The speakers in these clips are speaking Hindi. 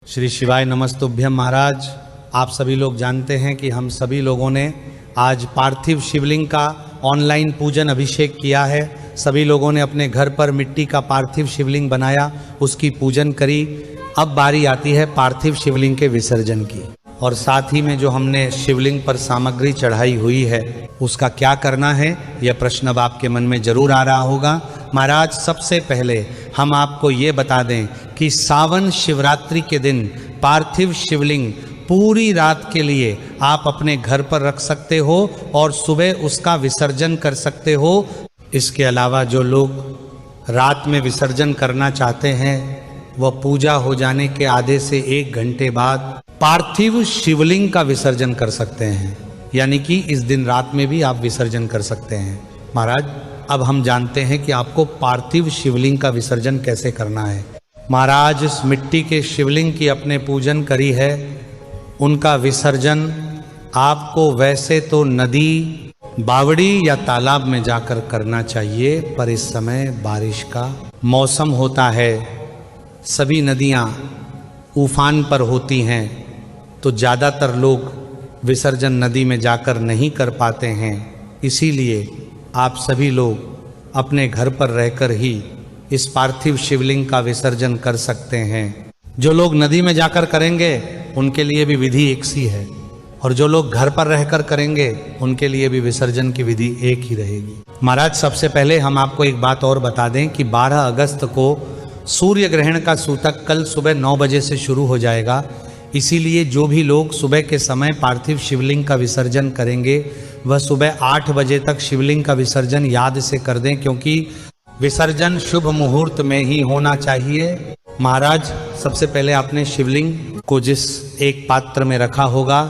श्री शिवाय नमस्तुभ्यम। महाराज, आप सभी लोग जानते हैं कि हम सभी लोगों ने आज पार्थिव शिवलिंग का ऑनलाइन पूजन अभिषेक किया है। सभी लोगों ने अपने घर पर मिट्टी का पार्थिव शिवलिंग बनाया, उसकी पूजन करी। अब बारी आती है पार्थिव शिवलिंग के विसर्जन की। और साथ ही में जो हमने शिवलिंग पर सामग्री चढ़ाई हुई है उसका क्या करना है, यह प्रश्न अब आपके मन में जरूर आ रहा होगा। महाराज, सबसे पहले हम आपको ये बता दें कि सावन शिवरात्रि के दिन पार्थिव शिवलिंग पूरी रात के लिए आप अपने घर पर रख सकते हो और सुबह उसका विसर्जन कर सकते हो। इसके अलावा जो लोग रात में विसर्जन करना चाहते हैं वह पूजा हो जाने के आधे से 1 घंटे बाद पार्थिव शिवलिंग का विसर्जन कर सकते हैं, यानी कि इस दिन रात में भी आप विसर्जन कर सकते हैं। महाराज, अब हम जानते हैं कि आपको पार्थिव शिवलिंग का विसर्जन कैसे करना है। महाराज, इस मिट्टी के शिवलिंग की अपने पूजन करी है, उनका विसर्जन आपको वैसे तो नदी, बावड़ी या तालाब में जाकर करना चाहिए, पर इस समय बारिश का मौसम होता है, सभी नदियां उफान पर होती हैं, तो ज़्यादातर लोग विसर्जन नदी में जाकर नहीं कर पाते हैं। इसीलिए आप सभी लोग अपने घर पर रहकर ही इस पार्थिव शिवलिंग का विसर्जन कर सकते हैं। जो लोग नदी में जाकर करेंगे उनके लिए भी विधि एक सी है, और जो लोग घर पर रहकर करेंगे उनके लिए भी विसर्जन की विधि एक ही रहेगी। महाराज, सबसे पहले हम आपको एक बात और बता दें कि 12 अगस्त को सूर्य ग्रहण का सूतक कल सुबह 9 बजे से शुरू हो जाएगा। इसीलिए जो भी लोग सुबह के समय पार्थिव शिवलिंग का विसर्जन करेंगे वह सुबह 8 बजे तक शिवलिंग का विसर्जन याद से कर दें, क्योंकि विसर्जन शुभ मुहूर्त में ही होना चाहिए। महाराज, सबसे पहले आपने शिवलिंग को जिस एक पात्र में रखा होगा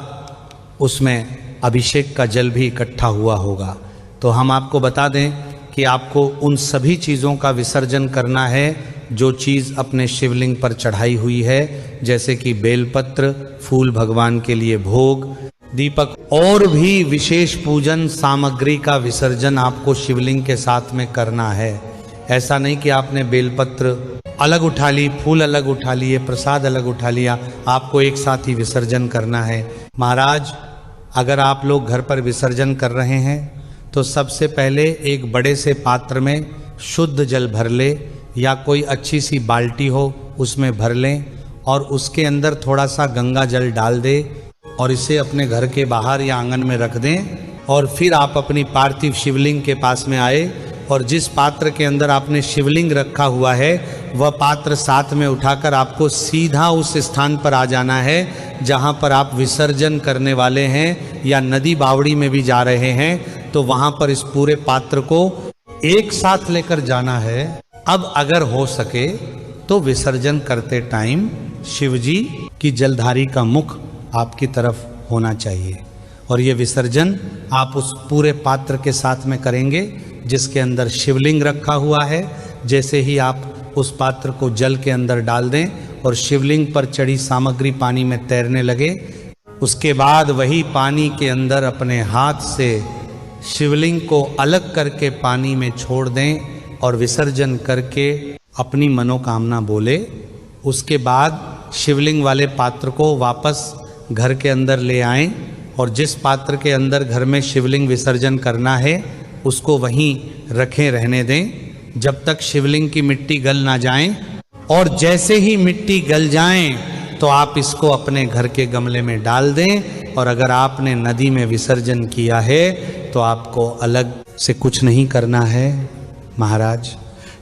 उसमें अभिषेक का जल भी इकट्ठा हुआ होगा। तो हम आपको बता दें कि आपको उन सभी चीज़ों का विसर्जन करना है जो चीज़ अपने शिवलिंग पर चढ़ाई हुई है, जैसे कि बेलपत्र, फूल भगवान के लिए भोग, दीपक और भी विशेष पूजन सामग्री का विसर्जन आपको शिवलिंग के साथ में करना है। ऐसा नहीं कि आपने बेलपत्र अलग उठा ली, फूल अलग उठा लिए, प्रसाद अलग उठा लिया, आपको एक साथ ही विसर्जन करना है। महाराज, अगर आप लोग घर पर विसर्जन कर रहे हैं तो सबसे पहले एक बड़े से पात्र में शुद्ध जल भर ले, या कोई अच्छी सी बाल्टी हो उसमें भर लें, और उसके अंदर थोड़ा सा गंगा जल डाल दे और इसे अपने घर के बाहर या आंगन में रख दें। और फिर आप अपनी पार्थिव शिवलिंग के पास में आए और जिस पात्र के अंदर आपने शिवलिंग रखा हुआ है वह पात्र साथ में उठाकर आपको सीधा उस स्थान पर आ जाना है जहां पर आप विसर्जन करने वाले हैं, या नदी बावड़ी में भी जा रहे हैं तो वहां पर इस पूरे पात्र को एक साथ लेकर जाना है। अब अगर हो सके तो विसर्जन करते टाइम शिवजी की जलधारी का मुख आपकी तरफ होना चाहिए, और ये विसर्जन आप उस पूरे पात्र के साथ में करेंगे जिसके अंदर शिवलिंग रखा हुआ है। जैसे ही आप उस पात्र को जल के अंदर डाल दें और शिवलिंग पर चढ़ी सामग्री पानी में तैरने लगे, उसके बाद वही पानी के अंदर अपने हाथ से शिवलिंग को अलग करके पानी में छोड़ दें और विसर्जन करके अपनी मनोकामना बोले। उसके बाद शिवलिंग वाले पात्र को वापस घर के अंदर ले आएं, और जिस पात्र के अंदर घर में शिवलिंग विसर्जन करना है उसको वहीं रखें, रहने दें जब तक शिवलिंग की मिट्टी गल ना जाए। और जैसे ही मिट्टी गल जाए तो आप इसको अपने घर के गमले में डाल दें। और अगर आपने नदी में विसर्जन किया है तो आपको अलग से कुछ नहीं करना है। महाराज,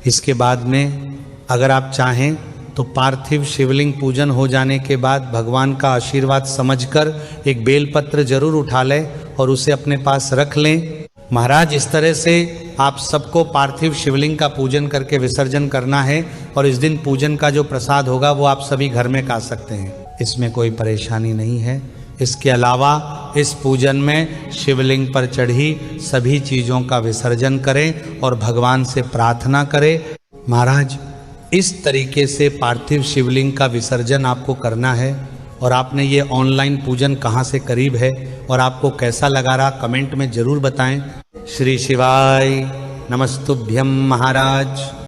इसके बाद में अगर आप चाहें तो पार्थिव शिवलिंग पूजन हो जाने के बाद भगवान का आशीर्वाद समझकर एक बेलपत्र जरूर उठा लें और उसे अपने पास रख लें। महाराज, इस तरह से आप सबको पार्थिव शिवलिंग का पूजन करके विसर्जन करना है, और इस दिन पूजन का जो प्रसाद होगा वो आप सभी घर में खा सकते हैं, इसमें कोई परेशानी नहीं है। इसके अलावा इस पूजन में शिवलिंग पर चढ़ी सभी चीज़ों का विसर्जन करें और भगवान से प्रार्थना करें। महाराज, इस तरीके से पार्थिव शिवलिंग का विसर्जन आपको करना है। और आपने ये ऑनलाइन पूजन कहाँ से करीब है और आपको कैसा लगा रहा, कमेंट में ज़रूर बताएं। श्री शिवाय नमस्तुभ्यम। महाराज।